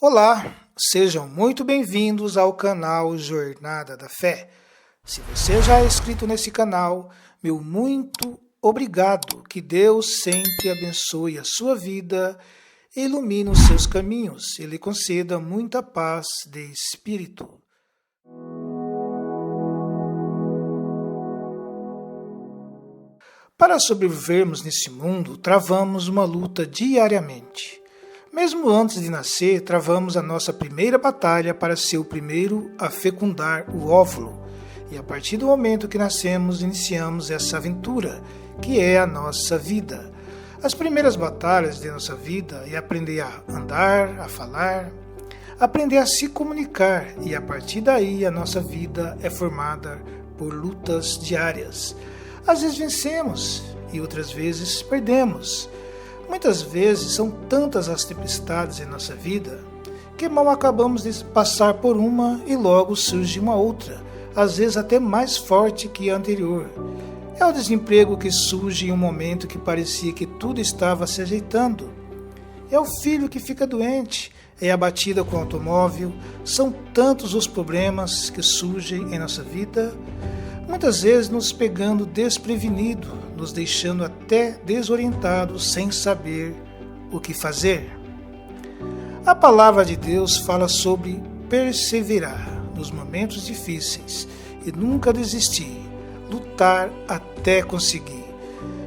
Olá, sejam muito bem-vindos ao canal Jornada da Fé. Se você já é inscrito nesse canal, meu muito obrigado. Que Deus sempre abençoe a sua vida, ilumine os seus caminhos e lhe conceda muita paz de espírito. Para sobrevivermos nesse mundo, travamos uma luta diariamente. Mesmo antes de nascer, travamos a nossa primeira batalha para ser o primeiro a fecundar o óvulo. E a partir do momento que nascemos, iniciamos essa aventura, que é a nossa vida. As primeiras batalhas de nossa vida é aprender a andar, a falar, aprender a se comunicar, e a partir daí a nossa vida é formada por lutas diárias. Às vezes vencemos e outras vezes perdemos. Muitas vezes são tantas as tempestades em nossa vida que mal acabamos de passar por uma e logo surge uma outra, às vezes até mais forte que a anterior. É o desemprego que surge em um momento que parecia que tudo estava se ajeitando. É o filho que fica doente, é a batida com o automóvel. São tantos os problemas que surgem em nossa vida, muitas vezes nos pegando desprevenido, nos deixando até desorientados, sem saber o que fazer. A palavra de Deus fala sobre perseverar nos momentos difíceis e nunca desistir, lutar até conseguir.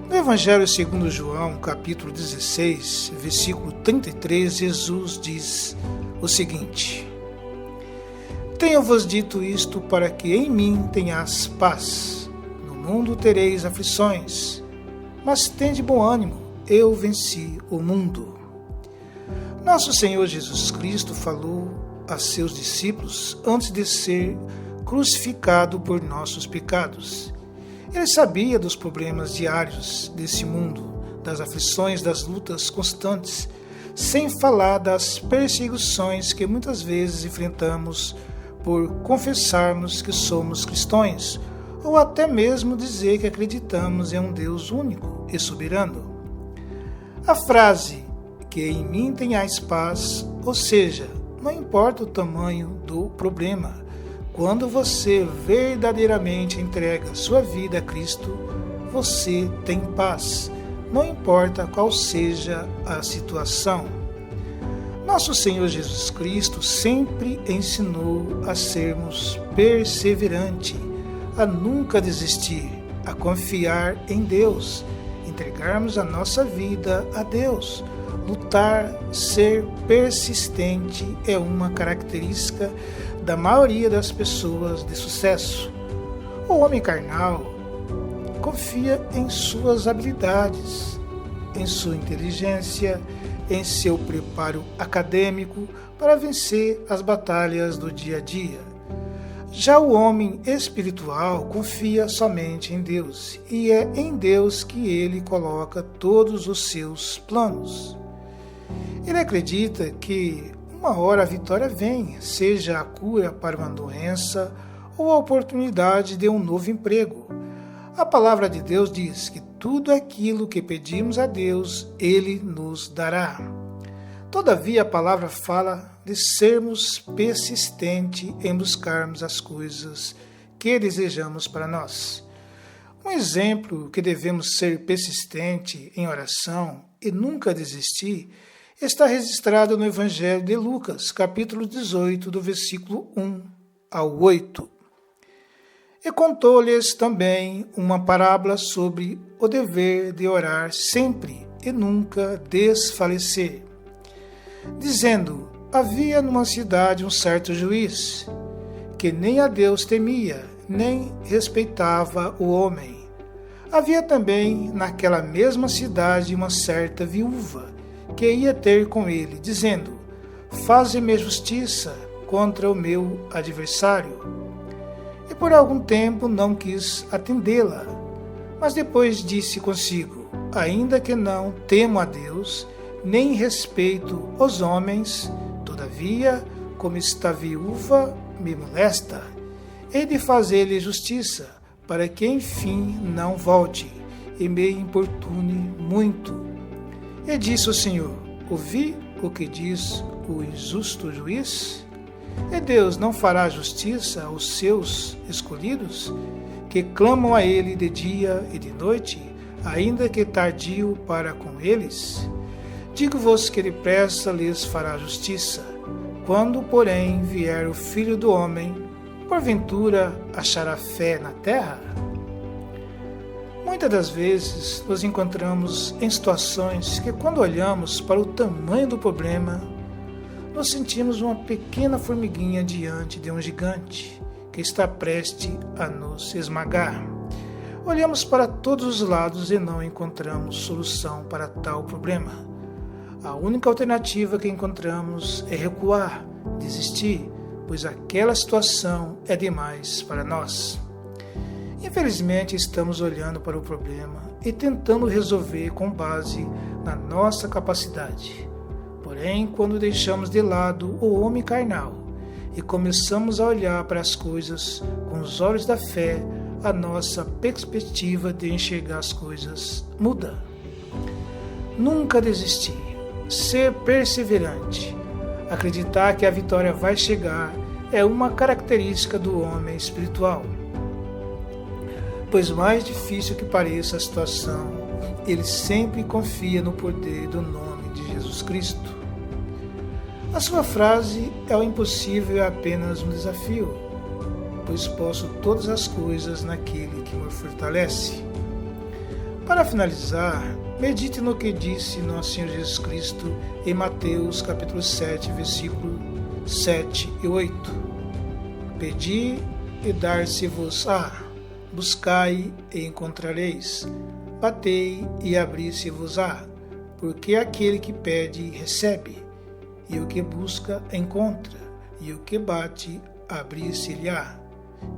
No Evangelho segundo João, capítulo 16, versículo 33, Jesus diz o seguinte: Tenho-vos dito isto para que em mim tenhas paz. No mundo tereis aflições, mas tende bom ânimo, eu venci o mundo. Nosso Senhor Jesus Cristo falou a seus discípulos antes de ser crucificado por nossos pecados. Ele sabia dos problemas diários desse mundo, das aflições, das lutas constantes, sem falar das perseguições que muitas vezes enfrentamos por confessarmos que somos cristãos, ou até mesmo dizer que acreditamos em um Deus único e soberano. A frase que em mim tenhais paz, ou seja, não importa o tamanho do problema, quando você verdadeiramente entrega sua vida a Cristo, você tem paz, não importa qual seja a situação. Nosso Senhor Jesus Cristo sempre ensinou a sermos perseverantes, a nunca desistir, a confiar em Deus, entregarmos a nossa vida a Deus. Lutar, ser persistente é uma característica da maioria das pessoas de sucesso. O homem carnal confia em suas habilidades, em sua inteligência, em seu preparo acadêmico para vencer as batalhas do dia a dia. Já o homem espiritual confia somente em Deus, e é em Deus que ele coloca todos os seus planos. Ele acredita que uma hora a vitória vem, seja a cura para uma doença ou a oportunidade de um novo emprego. A palavra de Deus diz que tudo aquilo que pedimos a Deus, Ele nos dará. Todavia, a palavra fala de sermos persistentes em buscarmos as coisas que desejamos para nós. Um exemplo que devemos ser persistente em oração e nunca desistir está registrado no Evangelho de Lucas, capítulo 18, do versículo 1 ao 8. E contou-lhes também uma parábola sobre o dever de orar sempre e nunca desfalecer, dizendo: havia numa cidade um certo juiz, que nem a Deus temia, nem respeitava o homem. Havia também naquela mesma cidade uma certa viúva, que ia ter com ele, dizendo: faze-me justiça contra o meu adversário. E por algum tempo não quis atendê-la, mas depois disse consigo: ainda que não temo a Deus, nem respeito os homens, todavia, como está viúva, me molesta. Hei de fazer-lhe justiça, para que enfim não volte e me importune muito. E disse o Senhor: ouvi o que diz o injusto juiz? E Deus não fará justiça aos seus escolhidos, que clamam a Ele de dia e de noite, ainda que tardio para com eles? Digo-vos que depressa lhes fará justiça. Quando, porém, vier o Filho do Homem, porventura achará fé na terra? Muitas das vezes nos encontramos em situações que, quando olhamos para o tamanho do problema, nos sentimos uma pequena formiguinha diante de um gigante que está prestes a nos esmagar. Olhamos para todos os lados e não encontramos solução para tal problema. A única alternativa que encontramos é recuar, desistir, pois aquela situação é demais para nós. Infelizmente, estamos olhando para o problema e tentando resolver com base na nossa capacidade. Porém, quando deixamos de lado o homem carnal e começamos a olhar para as coisas com os olhos da fé, a nossa perspectiva de enxergar as coisas muda. Nunca desistir, ser perseverante, acreditar que a vitória vai chegar é uma característica do homem espiritual. Pois mais difícil que pareça a situação, ele sempre confia no poder do nome de Jesus Cristo. A sua frase é o impossível é apenas um desafio, pois posso todas as coisas naquele que me fortalece. Para finalizar, medite no que disse nosso Senhor Jesus Cristo em Mateus capítulo 7, versículo 7 e 8. Pedi e dar-se-vos-á. Buscai e encontrareis, batei e abri-se-vos-á, porque aquele que pede, recebe, e o que busca, encontra, e o que bate, abrir-se-lhe-á.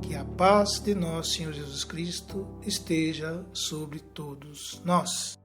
Que a paz de nosso Senhor Jesus Cristo esteja sobre todos nós.